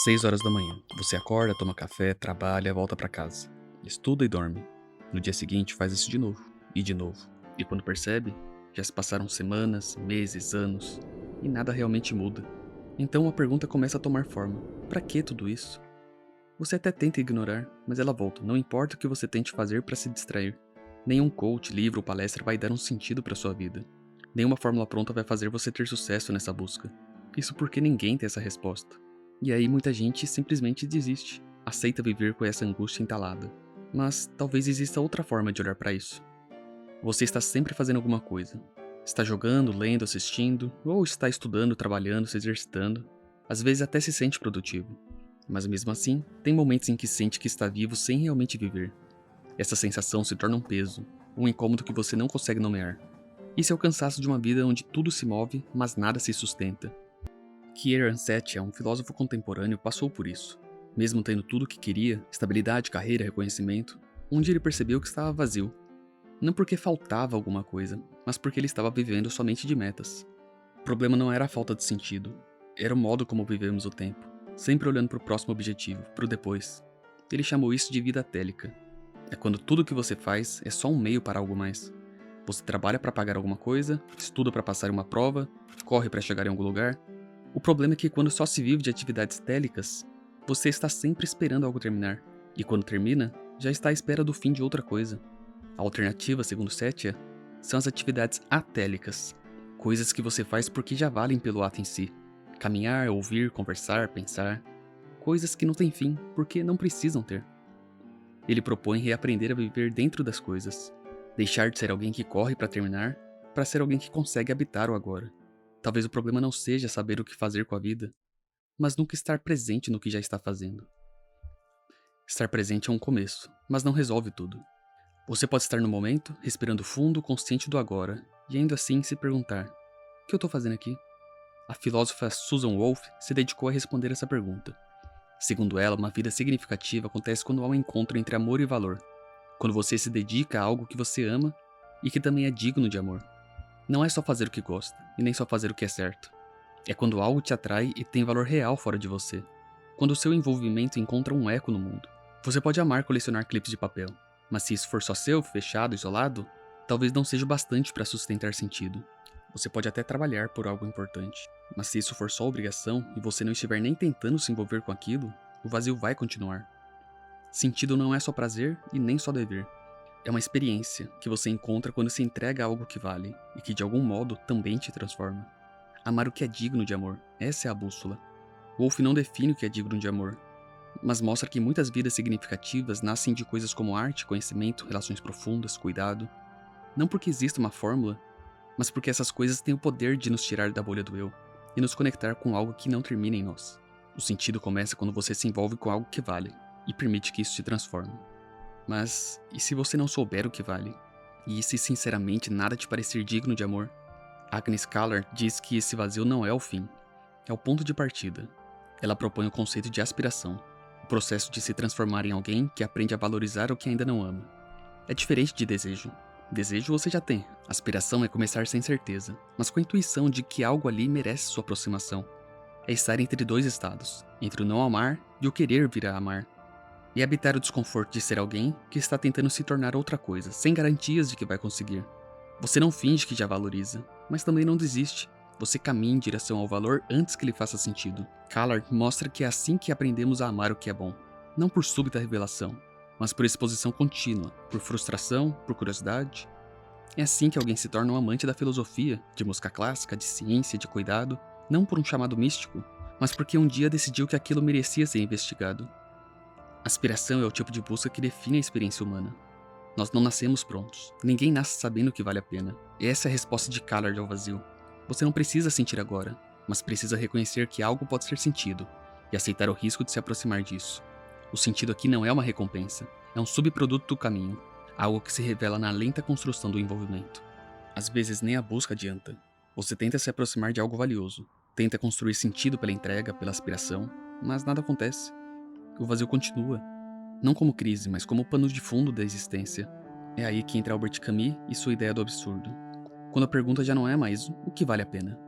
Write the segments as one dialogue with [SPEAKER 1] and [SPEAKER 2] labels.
[SPEAKER 1] 6 horas da manhã. Você acorda, toma café, trabalha, volta pra casa. Estuda e dorme. No dia seguinte faz isso de novo. E de novo. E quando percebe, já se passaram semanas, meses, anos. E nada realmente muda. Então a pergunta começa a tomar forma. Pra que tudo isso? Você até tenta ignorar, mas ela volta. Não importa o que você tente fazer pra se distrair. Nenhum coach, livro ou palestra vai dar um sentido pra sua vida. Nenhuma fórmula pronta vai fazer você ter sucesso nessa busca. Isso porque ninguém tem essa resposta. E aí muita gente simplesmente desiste, aceita viver com essa angústia entalada. Mas talvez exista outra forma de olhar pra isso. Você está sempre fazendo alguma coisa. Está jogando, lendo, assistindo, ou está estudando, trabalhando, se exercitando. Às vezes até se sente produtivo. Mas mesmo assim, tem momentos em que sente que está vivo sem realmente viver. Essa sensação se torna um peso, um incômodo que você não consegue nomear. Isso é o cansaço de uma vida onde tudo se move, mas nada se sustenta. Kieran Setia, um filósofo contemporâneo, passou por isso. Mesmo tendo tudo o que queria, estabilidade, carreira, reconhecimento, um dia ele percebeu que estava vazio. Não porque faltava alguma coisa, mas porque ele estava vivendo somente de metas. O problema não era a falta de sentido, era o modo como vivemos o tempo, sempre olhando para o próximo objetivo, para o depois. Ele chamou isso de vida atélica. É quando tudo o que você faz é só um meio para algo mais. Você trabalha para pagar alguma coisa, estuda para passar em uma prova, corre para chegar em algum lugar. O problema é que quando só se vive de atividades télicas, você está sempre esperando algo terminar. E quando termina, já está à espera do fim de outra coisa. A alternativa, segundo Setia, são as atividades atélicas. Coisas que você faz porque já valem pelo ato em si. Caminhar, ouvir, conversar, pensar. Coisas que não têm fim, porque não precisam ter. Ele propõe reaprender a viver dentro das coisas. Deixar de ser alguém que corre para terminar, para ser alguém que consegue habitar o agora. Talvez o problema não seja saber o que fazer com a vida, mas nunca estar presente no que já está fazendo. Estar presente é um começo, mas não resolve tudo. Você pode estar no momento, respirando fundo, consciente do agora, e ainda assim se perguntar: o que eu estou fazendo aqui? A filósofa Susan Wolff se dedicou a responder essa pergunta. Segundo ela, uma vida significativa acontece quando há um encontro entre amor e valor. Quando você se dedica a algo que você ama e que também é digno de amor. Não é só fazer o que gosta, e nem só fazer o que é certo. É quando algo te atrai e tem valor real fora de você. Quando o seu envolvimento encontra um eco no mundo. Você pode amar colecionar clipes de papel, mas se isso for só seu, fechado, isolado, talvez não seja o bastante para sustentar sentido. Você pode até trabalhar por algo importante, mas se isso for só obrigação e você não estiver nem tentando se envolver com aquilo, o vazio vai continuar. Sentido não é só prazer e nem só dever. É uma experiência que você encontra quando se entrega a algo que vale e que de algum modo também te transforma. Amar o que é digno de amor, essa é a bússola. Wolff não define o que é digno de amor, mas mostra que muitas vidas significativas nascem de coisas como arte, conhecimento, relações profundas, cuidado. Não porque exista uma fórmula, mas porque essas coisas têm o poder de nos tirar da bolha do eu e nos conectar com algo que não termina em nós. O sentido começa quando você se envolve com algo que vale e permite que isso te transforme. Mas e se você não souber o que vale? E se sinceramente nada te parecer digno de amor? Agnes Callard diz que esse vazio não é o fim, é o ponto de partida. Ela propõe o conceito de aspiração, o processo de se transformar em alguém que aprende a valorizar o que ainda não ama. É diferente de desejo. Desejo você já tem, aspiração é começar sem certeza, mas com a intuição de que algo ali merece sua aproximação. É estar entre dois estados, entre o não amar e o querer vir a amar. E habitar o desconforto de ser alguém que está tentando se tornar outra coisa, sem garantias de que vai conseguir. Você não finge que já valoriza, mas também não desiste. Você caminha em direção ao valor antes que ele faça sentido. Callard mostra que é assim que aprendemos a amar o que é bom. Não por súbita revelação, mas por exposição contínua, por frustração, por curiosidade. É assim que alguém se torna um amante da filosofia, de música clássica, de ciência, de cuidado, não por um chamado místico, mas porque um dia decidiu que aquilo merecia ser investigado. Aspiração é o tipo de busca que define a experiência humana. Nós não nascemos prontos. Ninguém nasce sabendo o que vale a pena. Essa é a resposta de Callard ao vazio. Você não precisa sentir agora, mas precisa reconhecer que algo pode ser sentido e aceitar o risco de se aproximar disso. O sentido aqui não é uma recompensa, é um subproduto do caminho, algo que se revela na lenta construção do envolvimento. Às vezes nem a busca adianta. Você tenta se aproximar de algo valioso, tenta construir sentido pela entrega, pela aspiração, mas nada acontece. O vazio continua. Não como crise, mas como pano de fundo da existência. É aí que entra Albert Camus e sua ideia do absurdo. Quando a pergunta já não é mais o que vale a pena.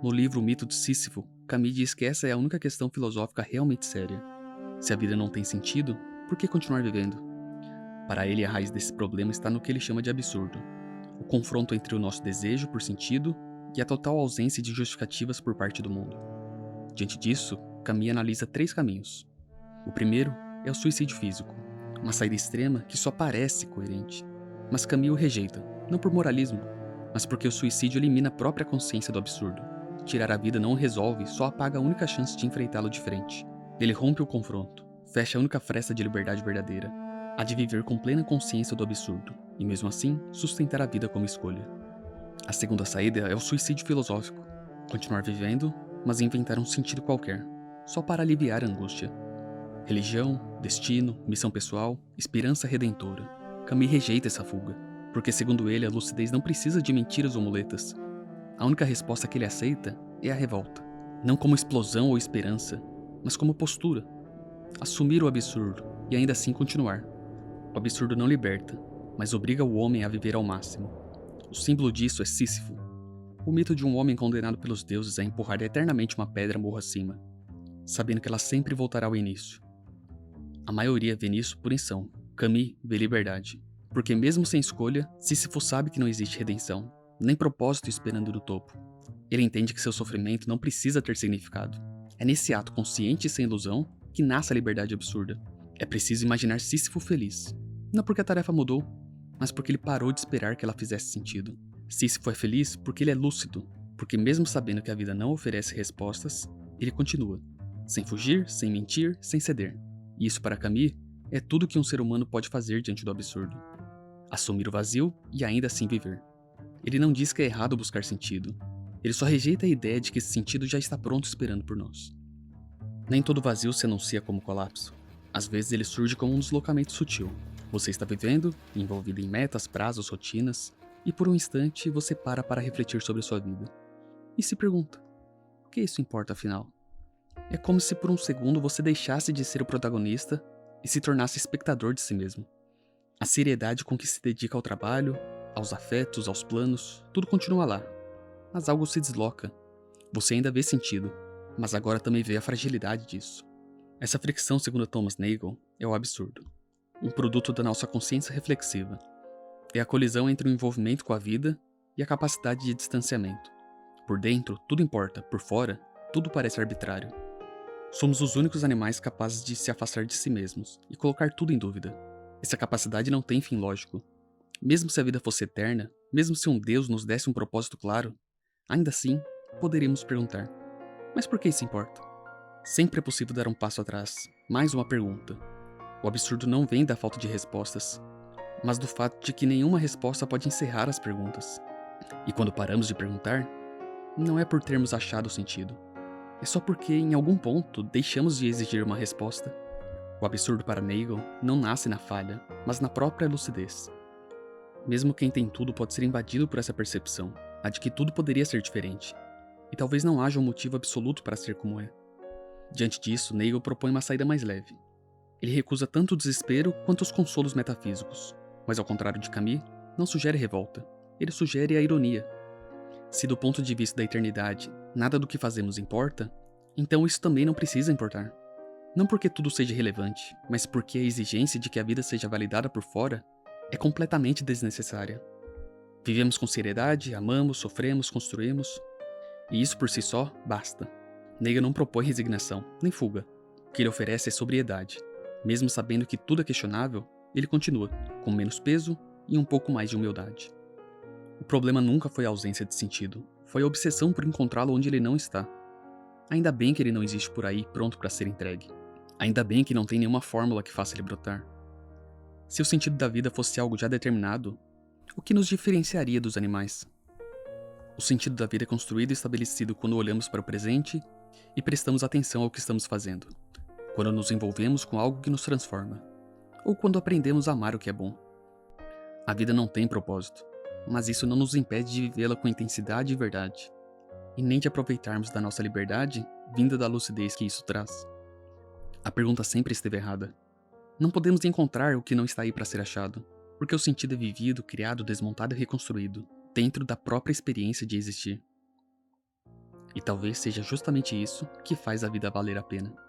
[SPEAKER 1] No livro O Mito de Sísifo, Camus diz que essa é a única questão filosófica realmente séria. Se a vida não tem sentido, por que continuar vivendo? Para ele, a raiz desse problema está no que ele chama de absurdo. O confronto entre o nosso desejo por sentido e a total ausência de justificativas por parte do mundo. Diante disso, Camus analisa 3 caminhos. O primeiro é o suicídio físico, uma saída extrema que só parece coerente. Mas Camus o rejeita, não por moralismo, mas porque o suicídio elimina a própria consciência do absurdo. Tirar a vida não o resolve, só apaga a única chance de enfrentá-lo de frente. Ele rompe o confronto, fecha a única fresta de liberdade verdadeira, a de viver com plena consciência do absurdo, e mesmo assim, sustentar a vida como escolha. A segunda saída é o suicídio filosófico. Continuar vivendo, mas inventar um sentido qualquer, só para aliviar a angústia. Religião, destino, missão pessoal, esperança redentora. Camus rejeita essa fuga, porque segundo ele a lucidez não precisa de mentiras ou muletas. A única resposta que ele aceita é a revolta, não como explosão ou esperança, mas como postura. Assumir o absurdo e ainda assim continuar. O absurdo não liberta, mas obriga o homem a viver ao máximo. O símbolo disso é Sísifo, o mito de um homem condenado pelos deuses a empurrar eternamente uma pedra morro acima, sabendo que ela sempre voltará ao início. A maioria vê nisso punição. Camus vê liberdade, porque mesmo sem escolha, Sísifo sabe que não existe redenção, nem propósito esperando no topo. Ele entende que seu sofrimento não precisa ter significado. É nesse ato consciente e sem ilusão que nasce a liberdade absurda. É preciso imaginar Sísifo feliz, não porque a tarefa mudou, mas porque ele parou de esperar que ela fizesse sentido. Sísifo é feliz porque ele é lúcido, porque mesmo sabendo que a vida não oferece respostas, ele continua, sem fugir, sem mentir, sem ceder. E isso para Camus é tudo que um ser humano pode fazer diante do absurdo. Assumir o vazio e ainda assim viver. Ele não diz que é errado buscar sentido. Ele só rejeita a ideia de que esse sentido já está pronto esperando por nós. Nem todo vazio se anuncia como colapso. Às vezes ele surge como um deslocamento sutil. Você está vivendo, envolvido em metas, prazos, rotinas, e por um instante você para refletir sobre sua vida. E se pergunta, o que isso importa afinal? É como se por um segundo você deixasse de ser o protagonista e se tornasse espectador de si mesmo. A seriedade com que se dedica ao trabalho, aos afetos, aos planos, tudo continua lá. Mas algo se desloca. Você ainda vê sentido, mas agora também vê a fragilidade disso. Essa fricção, segundo Thomas Nagel, é o absurdo. Um produto da nossa consciência reflexiva. É a colisão entre o envolvimento com a vida e a capacidade de distanciamento. Por dentro, tudo importa. Por fora, tudo parece arbitrário. Somos os únicos animais capazes de se afastar de si mesmos e colocar tudo em dúvida. Essa capacidade não tem fim lógico. Mesmo se a vida fosse eterna, mesmo se um Deus nos desse um propósito claro, ainda assim, poderíamos perguntar, mas por que isso importa? Sempre é possível dar um passo atrás, mais uma pergunta. O absurdo não vem da falta de respostas, mas do fato de que nenhuma resposta pode encerrar as perguntas. E quando paramos de perguntar, não é por termos achado o sentido. É só porque, em algum ponto, deixamos de exigir uma resposta. O absurdo para Nagel não nasce na falha, mas na própria lucidez. Mesmo quem tem tudo pode ser invadido por essa percepção, a de que tudo poderia ser diferente. E talvez não haja um motivo absoluto para ser como é. Diante disso, Nagel propõe uma saída mais leve. Ele recusa tanto o desespero quanto os consolos metafísicos, mas ao contrário de Camus, não sugere revolta. Ele sugere a ironia. Se do ponto de vista da eternidade, nada do que fazemos importa, então isso também não precisa importar. Não porque tudo seja relevante, mas porque a exigência de que a vida seja validada por fora é completamente desnecessária. Vivemos com seriedade, amamos, sofremos, construímos, e isso por si só basta. Nagel não propõe resignação, nem fuga. O que ele oferece é sobriedade. Mesmo sabendo que tudo é questionável, ele continua, com menos peso e um pouco mais de humildade. O problema nunca foi a ausência de sentido, foi a obsessão por encontrá-lo onde ele não está. Ainda bem que ele não existe por aí pronto para ser entregue. Ainda bem que não tem nenhuma fórmula que faça ele brotar. Se o sentido da vida fosse algo já determinado, o que nos diferenciaria dos animais? O sentido da vida é construído e estabelecido quando olhamos para o presente e prestamos atenção ao que estamos fazendo, quando nos envolvemos com algo que nos transforma, ou quando aprendemos a amar o que é bom. A vida não tem propósito, mas isso não nos impede de vivê-la com intensidade e verdade, e nem de aproveitarmos da nossa liberdade vinda da lucidez que isso traz. A pergunta sempre esteve errada. Não podemos encontrar o que não está aí para ser achado, porque o sentido é vivido, criado, desmontado e reconstruído, dentro da própria experiência de existir. E talvez seja justamente isso que faz a vida valer a pena.